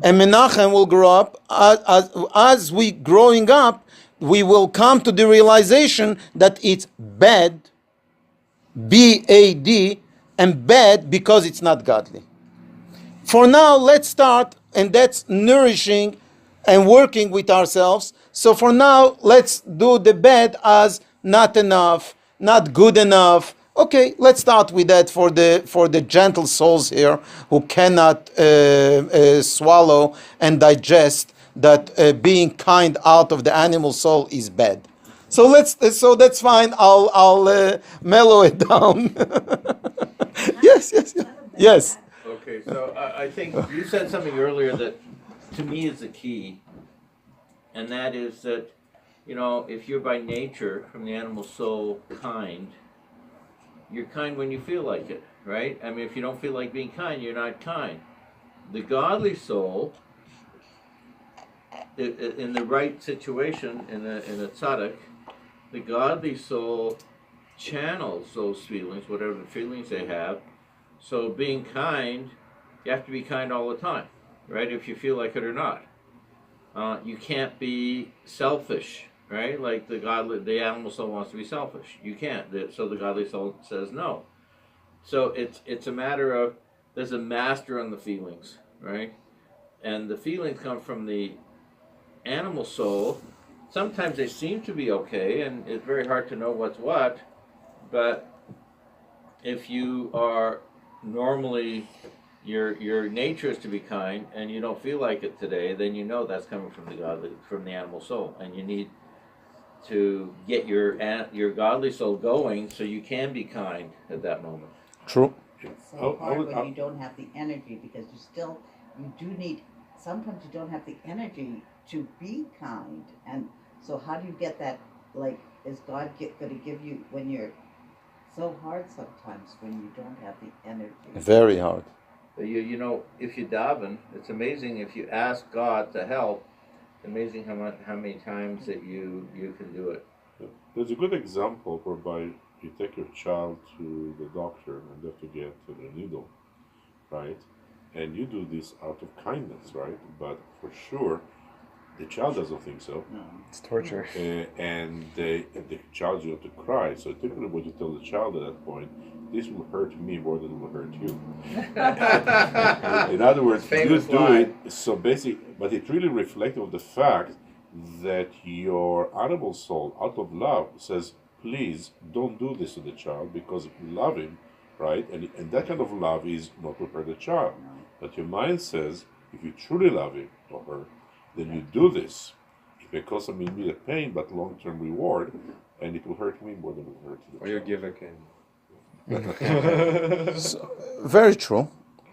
and Menachem will grow up, as we growing up, we will come to the realization that it's bad, B-A-D, and bad because it's not godly. For now, let's start, and that's nourishing and working with ourselves. So for now, let's do the bad as not enough, not good enough. Okay, let's start with that for the gentle souls here who cannot swallow and digest that being kind out of the animal soul is bad. So that's fine. I'll mellow it down. Yes. Okay, so I think you said something earlier that to me is the key, and that is that, if you're by nature, from the animal soul, kind, you're kind when you feel like it, right? I mean, if you don't feel like being kind, you're not kind. The godly soul, in the right situation, in a tzaddik, the godly soul channels those feelings, whatever the feelings they have. So being kind, you have to be kind all the time, right? If you feel like it or not. You can't be selfish, right? Like the animal soul wants to be selfish. You can't. So the godly soul says no. So it's a matter of, there's a master on the feelings, right? And the feelings come from the animal soul. Sometimes they seem to be okay, and it's very hard to know what's what, but if you are normally, your nature is to be kind, and you don't feel like it today, then you know that's coming from the animal soul, and you need to get your godly soul going so you can be kind at that moment. True. So hard when you don't have the energy, because you do need, sometimes you don't have the energy to be kind. And so how do you get that, like, is God going to give you, when you're so hard sometimes, when you don't have the energy? Very hard. If you daven, it's amazing if you ask God to help. It's amazing how many times that you can do it. There's a good example whereby you take your child to the doctor and they have to get the needle, right? And you do this out of kindness, right? But for sure, the child doesn't think so. No. It's torture. And the child is going to cry. So typically what you tell the child at that point, this will hurt me more than it will hurt you. In other words, you do it, so but it really reflective of the fact that your animal soul, out of love, says, please don't do this to the child because we love him, right? And that kind of love is not to hurt the child. But your mind says, if you truly love him or her, then you do this. It may cause some immediate pain, but long-term reward, and it will hurt me more than it will hurt the child. Or you give a kid. So, very true.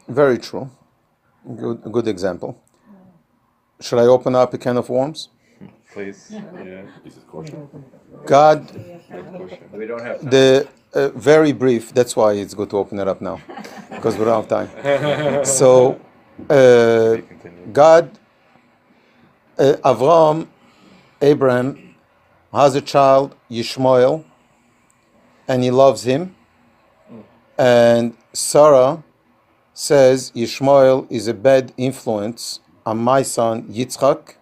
Very true. Good example. Should I open up a can of worms? Please. Yeah. Is it kosher? God, We don't have time. very brief. That's why it's good to open it up now, because we don't have time. So, God, Abraham has a child, Yishmael, and he loves him. And Sarah says Yishmael is a bad influence on my son Yitzchak,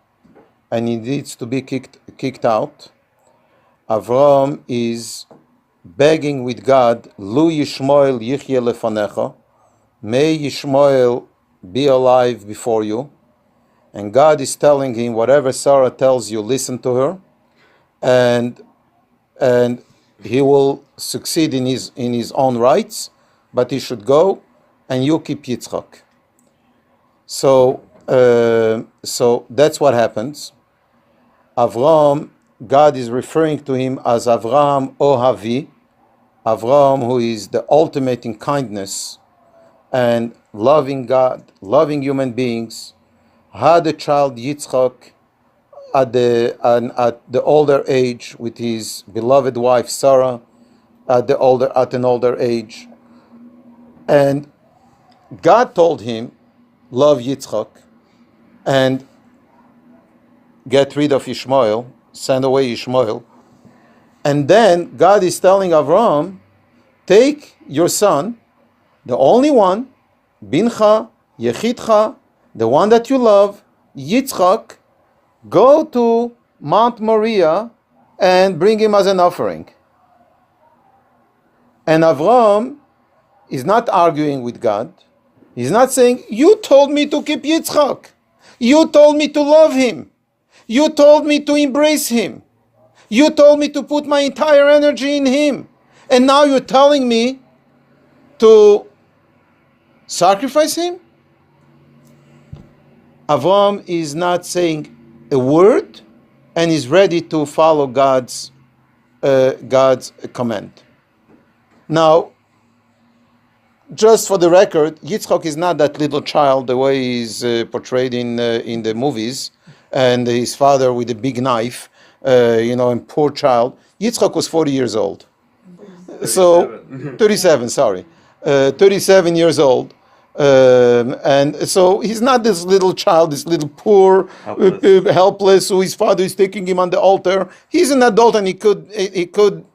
and he needs to be kicked out. Avram is begging with God, Lu Yishmael Yichye lefanecha, may Yishmael be alive before you. And God is telling him, whatever Sarah tells you, listen to her, and he will succeed in his own rights, but he should go, and you keep Yitzchak. So that's what happens. Avraham, God is referring to him as Avraham Ohavi, Avraham, who is the ultimate in kindness and loving God, loving human beings, had a child Yitzchak at the older age with his beloved wife Sarah at an older age, and God told him, love Yitzchak and get rid of Ishmael, send away Ishmael. And then God is telling Avraham, take your son, the only one, Bincha, Yechidcha, the one that you love, Yitzchak, go to Mount Moriah and bring him as an offering. And Avraham is not arguing with God. He's not saying, you told me to keep Yitzchak. You told me to love him. You told me to embrace him. You told me to put my entire energy in him. And now you're telling me to sacrifice him? Avraham is not saying a word and is ready to follow God's command. Now, just for the record, Yitzchak is not that little child the way he's portrayed in the movies, and his father with a big knife, and poor child. Yitzchak was 40 years old. 37, sorry. 37 years old. And so he's not this little child, this little poor, helpless, who his father is taking him on the altar. He's an adult and he could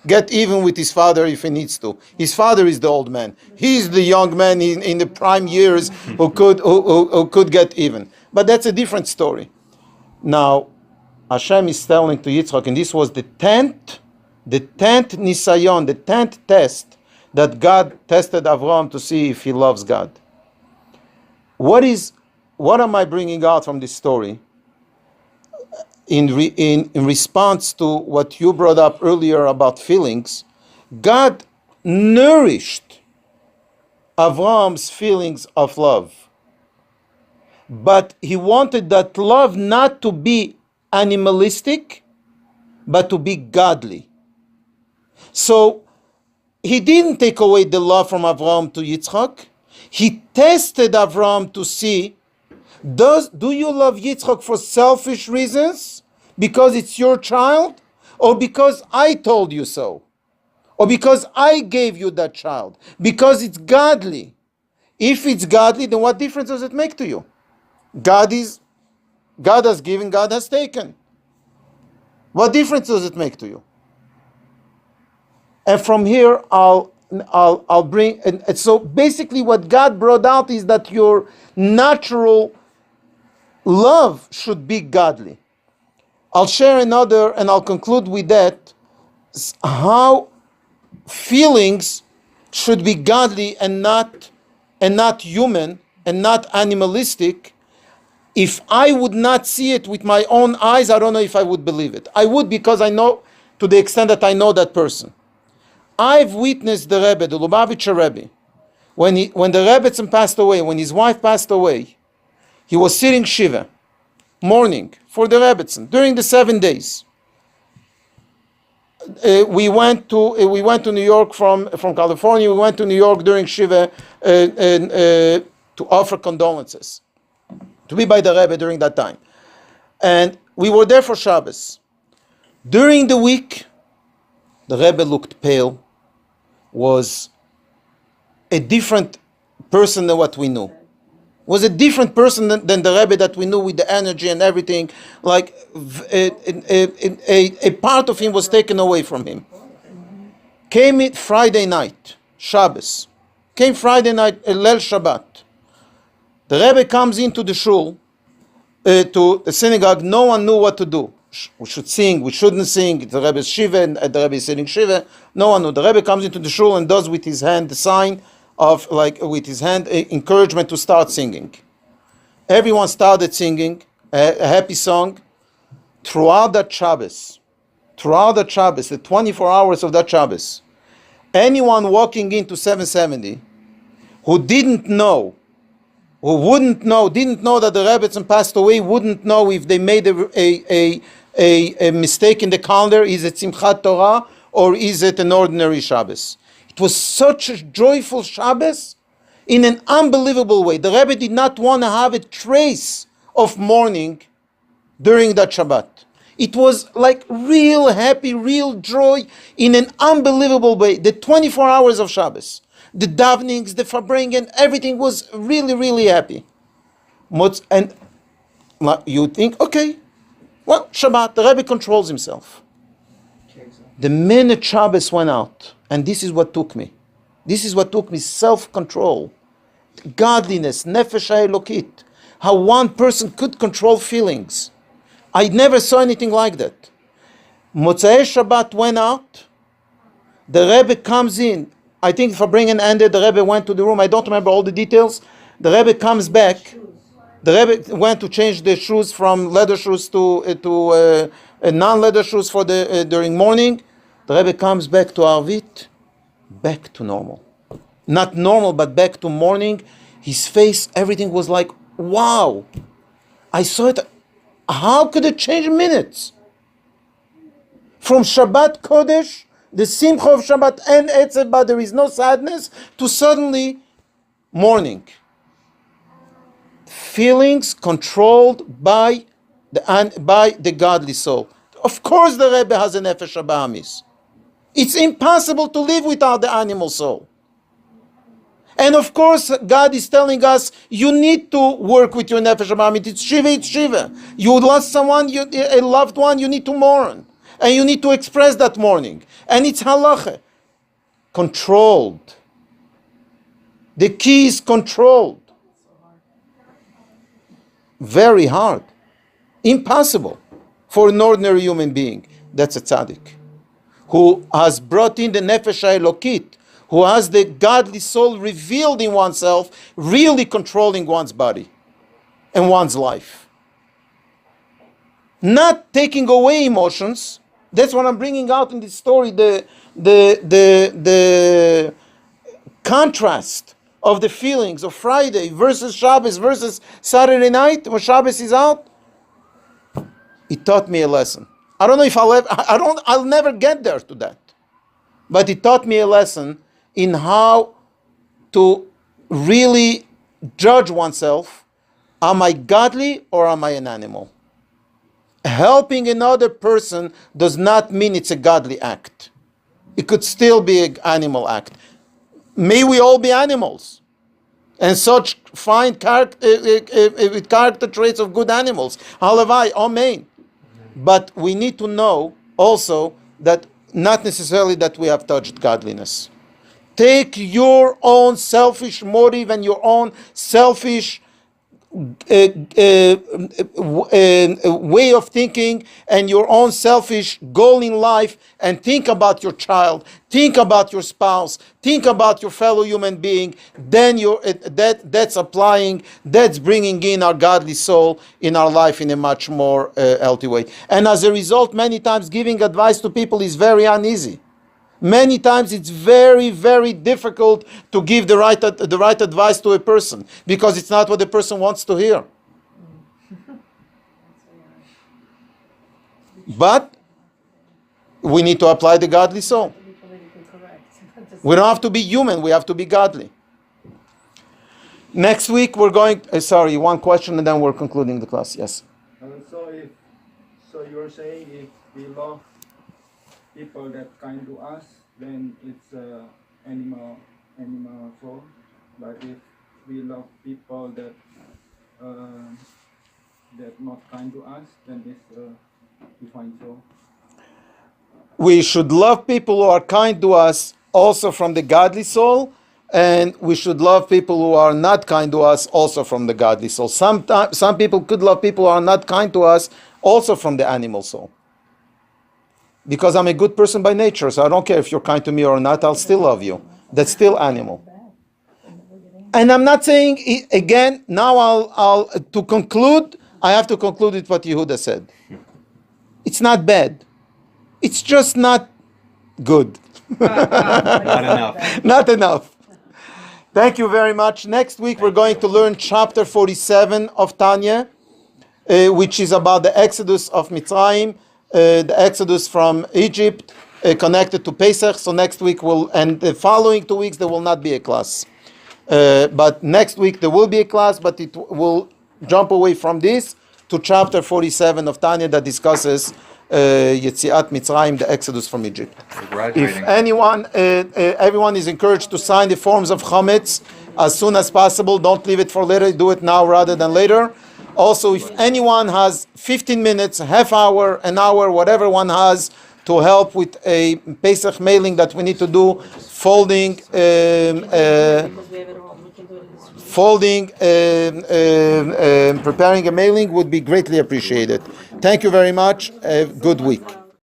get even with his father if he needs to. His father is the old man. He's the young man in the prime years who could get even. But that's a different story. Now, Hashem is telling to Yitzchak, and this was the 10th nisayon, the 10th test that God tested Avraham to see if he loves God. What am I bringing out from this story? In response to what you brought up earlier about feelings, God nourished Avraham's feelings of love. But he wanted that love not to be animalistic, but to be godly. So he didn't take away the love from Avraham to Yitzchak. He tested Avraham to see, do you love Yitzchak for selfish reasons? Because it's your child? Or because I told you so? Or because I gave you that child? Because it's godly. If it's godly, then what difference does it make to you? God has given, God has taken. What difference does it make to you? And from here, I'll bring, and so basically what God brought out is that your natural love should be godly. I'll share another, and I'll conclude with that, how feelings should be godly and not human and not animalistic. If I would not see it with my own eyes, I don't know if I would believe it. I would, because I know, to the extent that I know that person. I've witnessed the Rebbe, the Lubavitcher Rebbe, when the Rebbetzin passed away, when his wife passed away, he was sitting Shiva, mourning for the Rebbetzin during the 7 days. We went to New York from California. We went to New York during Shiva to offer condolences, to be by the Rebbe during that time. And we were there for Shabbos. During the week, the Rebbe looked pale, was a different person than what we knew. Was a different person than the Rebbe that we knew, with the energy and everything. Like a part of him was taken away from him. Came it Friday night, Shabbos. Came Friday night, Leil Shabbat. The Rebbe comes into the shul, to the synagogue. No one knew what to do. We should sing, we shouldn't sing. The Rebbe is Shiva, and the Rebbe is sitting Shiva. No one knew. The Rebbe comes into the shul and does with his hand the sign of, like, with his hand, encouragement to start singing. Everyone started singing a happy song throughout that Shabbos. Throughout the Shabbos, the 24 hours of that Shabbos. Anyone walking into 770 who didn't know didn't know that the Rebbetzin passed away, wouldn't know if they made a mistake in the calendar. Is it Simchat Torah or is it an ordinary Shabbos? It was such a joyful Shabbos in an unbelievable way. The Rebbe did not want to have a trace of mourning during that Shabbat. It was like real happy, real joy in an unbelievable way. The 24 hours of Shabbos, the davenings, the farbrengen, everything was really, really happy. And you think, okay, well, Shabbat, the Rebbe controls himself. The minute Shabbos went out, and this is what took me. This is what took me, self-control, godliness, nefesh ha'elokit, how one person could control feelings. I never saw anything like that. Motzei Shabbat went out, the Rebbe comes in, I think farbrengen ended, the Rebbe went to the room, I don't remember all the details, the Rebbe comes back, the Rebbe went to change the shoes from leather shoes to non-leather shoes for the during morning. The Rebbe comes back to Arvit, back to normal. Not normal, but back to morning. His face, everything was like, wow. I saw it. How could it change in minutes? From Shabbat Kodesh, the Simcha of Shabbat and Etzeb, but there is no sadness, to suddenly morning. Feelings controlled by the godly soul. Of course the Rebbe has a nefesh habahamis. It's impossible to live without the animal soul. And of course, God is telling us, you need to work with your nefesh habahamit. It's Shiva. You lost someone, a loved one, you need to mourn. And you need to express that mourning. And it's halacha. Controlled. The key is controlled. Very hard. Impossible for an ordinary human being. That's a tzaddik. Who has brought in the nefesh ha'elokit, who has the godly soul revealed in oneself, really controlling one's body and one's life. Not taking away emotions. That's what I'm bringing out in this story, the contrast of the feelings of Friday versus Shabbos versus Saturday night when Shabbos is out. It taught me a lesson. I don't know if I'll never get there to that. But it taught me a lesson in how to really judge oneself. Am I godly or am I an animal? Helping another person does not mean it's a godly act. It could still be an animal act. May we all be animals. And such fine character traits of good animals. Halavai, amen. But we need to know also that not necessarily that we have touched godliness. Take your own selfish motive and your own selfish way of thinking and your own selfish goal in life and think about your child, think about your spouse, think about your fellow human being. Then that's bringing in our godly soul in our life in a much more healthy way. And as a result, many times giving advice to people is very uneasy. Many times it's very, very difficult to give the right advice to a person because it's not what the person wants to hear. But we need to apply the godly soul. We don't have to be human, we have to be godly. Next week we're going, one question and then we're concluding the class. Yes. So you're saying if we love people that kind to us, then it's animal soul. But if we love people that not kind to us, then it's divine soul. We should love people who are kind to us also from the godly soul, and we should love people who are not kind to us also from the godly soul. Some people could love people who are not kind to us also from the animal soul. Because I'm a good person by nature, so I don't care if you're kind to me or not, I'll still love you. That's still animal. And I'm not saying again. Now I'll to conclude. I have to conclude with what Yehuda said. It's not bad. It's just not good. Not enough. Not enough. Thank you very much. Next week we're going to learn chapter 47 of Tanya, which is about the Exodus of Mitzrayim, the Exodus from Egypt, connected to Pesach. So next week and the following 2 weeks there will not be a class. But next week there will be a class, but it will jump away from this to chapter 47 of Tanya that discusses Yetziat Mitzrayim, the Exodus from Egypt. If anyone, everyone is encouraged to sign the forms of Chametz as soon as possible. Don't leave it for later. Do it now rather than later. Also, if anyone has 15 minutes, half hour, an hour, whatever one has, to help with a Pesach mailing that we need to do, folding, preparing a mailing would be greatly appreciated. Thank you very much. Good week.